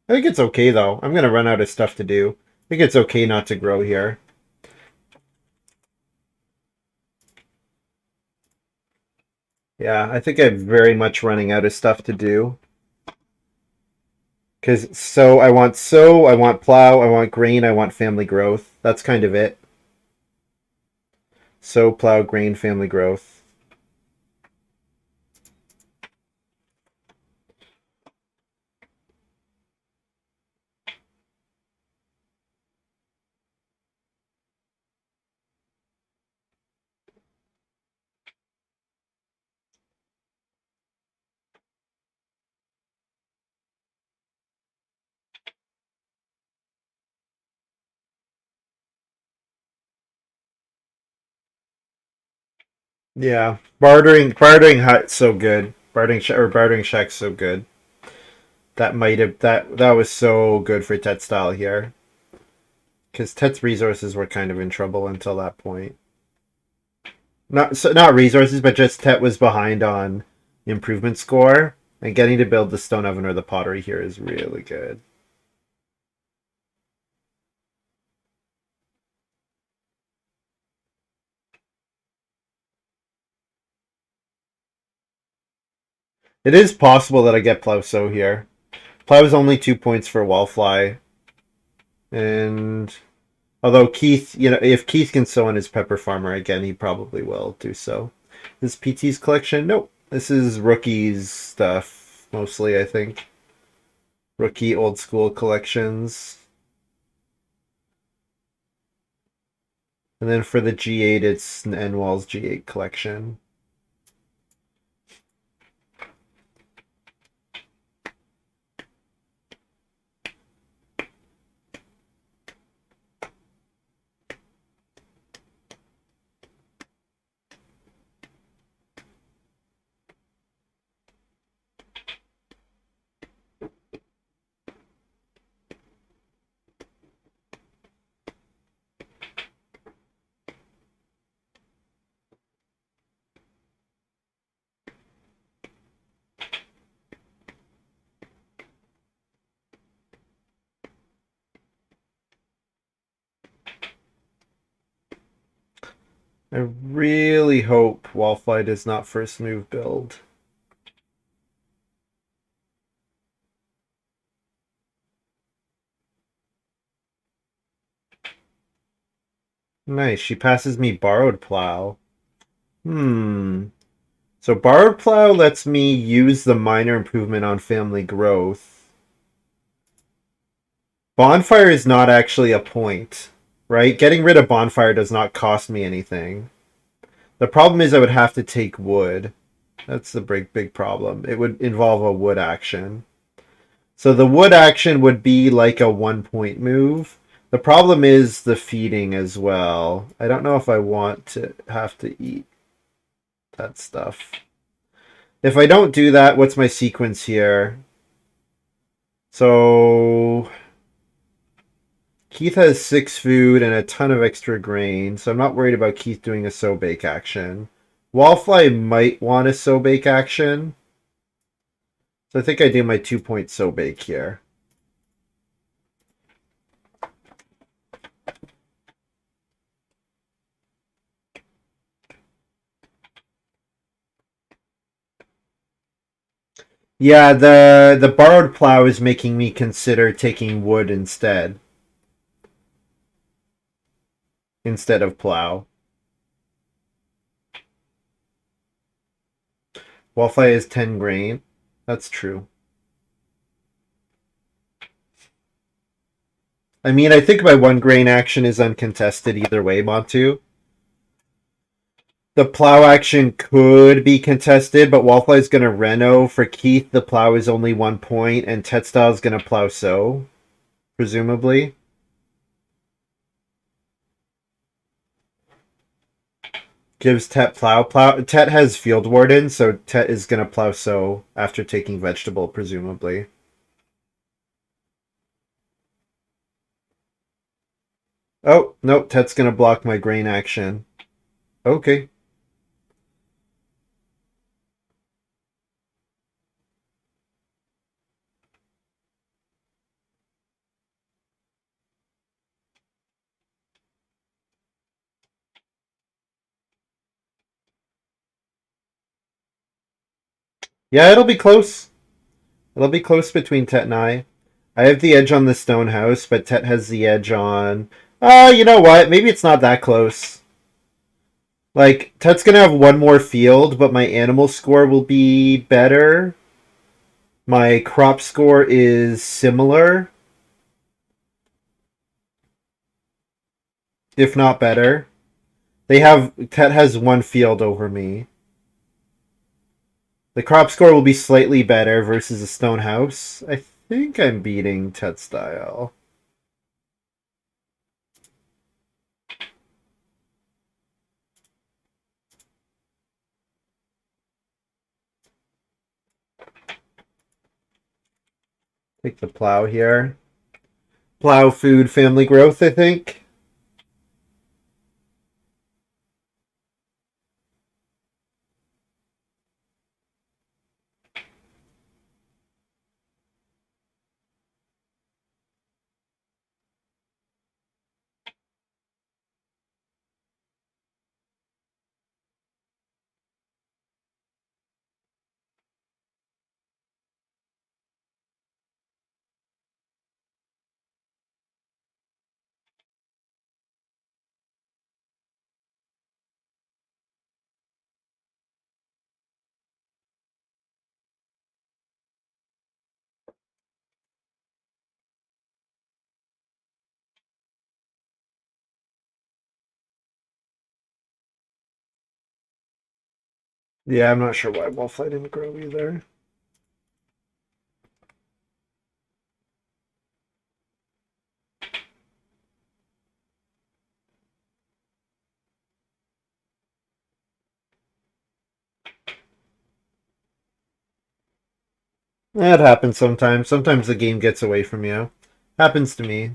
I think it's okay, though. I'm going to run out of stuff to do. I think it's okay not to grow here. Yeah, I think I'm very much running out of stuff to do. Because I want plow, I want grain, I want family growth. That's kind of it. Sow, plow, grain, family growth. Yeah, bartering hut's so good. Bartering shack's so good. That might have that was so good for TetStyle here. Because Tet's resources were kind of in trouble until that point. Not resources, but just Tet was behind on improvement score, and getting to build the stone oven or the pottery here is really good. It is possible that I get Plowso here. Plow is only 2 points for Wallfly. And although Keith, if Keith can sew in his Pepper Farmer again, he probably will do so. This PT's collection? Nope. This is rookies stuff, mostly, I think. Rookie old school collections. And then for the G8, it's an N-Walls G8 collection. I really hope Wallfly does not first move build. Nice, she passes me Borrowed Plow. So Borrowed Plow lets me use the minor improvement on family growth. Bonfire is not actually a point, right? Getting rid of Bonfire does not cost me anything. The problem is I would have to take wood. That's the big problem. It would involve a wood action. So the wood action would be like a 1 point move. The problem is the feeding as well. I don't know if I want to have to eat that stuff. If I don't do that, what's my sequence here? So Keith has 6 food and a ton of extra grain, so I'm not worried about Keith doing a sow bake action. Wallfly might want a sow bake action. So I think I do my 2 point sow bake here. Yeah, the borrowed plow is making me consider taking wood instead of plow. Wallfly is 10 grain. That's true. I mean, I think my 1 grain action is uncontested either way, Montu. The plow action could be contested, but Wallfly is going to Reno. For Keith, the plow is only 1 point, and TetStyle is going to plow sow, presumably. Gives Tet plow. Tet has Field Warden, so Tet is going to plow sow after taking vegetable, presumably. Oh, nope, Tet's going to block my grain action. Okay. Yeah, it'll be close. It'll be close between Tet and I. I have the edge on the stone house, but Tet has the edge on... you know what? Maybe it's not that close. Like, Tet's gonna have one more field, but my animal score will be better. My crop score is similar, if not better. Tet has one field over me. The crop score will be slightly better versus a stone house. I think I'm beating TetStyle. Take the plow here. Plow food family growth, I think. Yeah, I'm not sure why Wallfly didn't grow either. That happens sometimes. Sometimes the game gets away from you. Happens to me.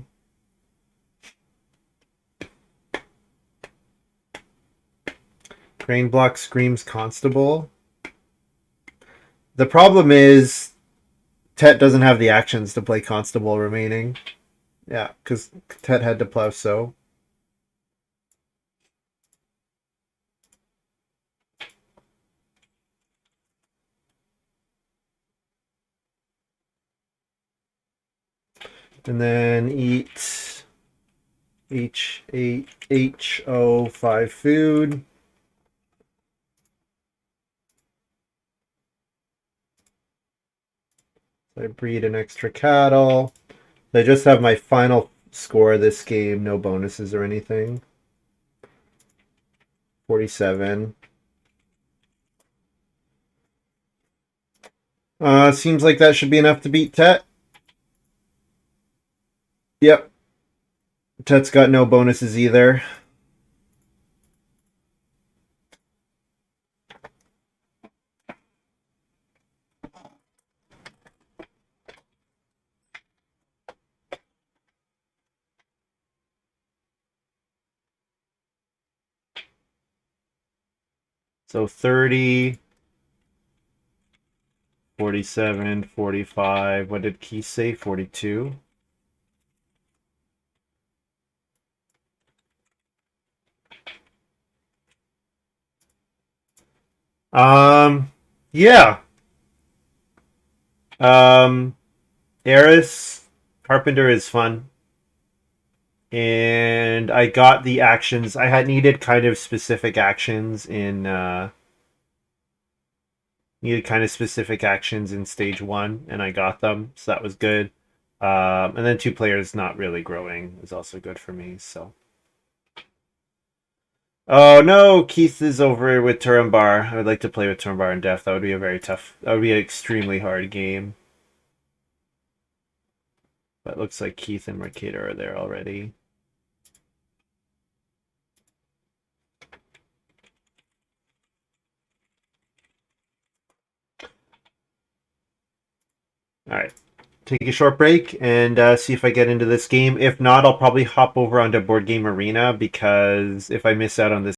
Grain block screams constable. The problem is Tet doesn't have the actions to play constable remaining. Yeah, because Tet had to plow so. And then eat HO5 food. So I breed an extra cattle. I just have my final score of this game, no bonuses or anything. 47. Seems like that should be enough to beat Tet. Yep. Tet's got no bonuses either. So 30, 47, 45. What did Keith say? 42. Yeah. Um, Eris Carpenter is fun. And I got the actions. I had needed kind of specific actions in stage one, and I got them, so that was good. And then two players not really growing is also good for me. So, oh no, Keith is over with Turambar. I would like to play with Turambar in depth. That would be a very tough. That would be an extremely hard game. But it looks like Keith and Mercator are there already. All right. Take a short break and see if I get into this game. If not, I'll probably hop over onto Board Game Arena because if I miss out on this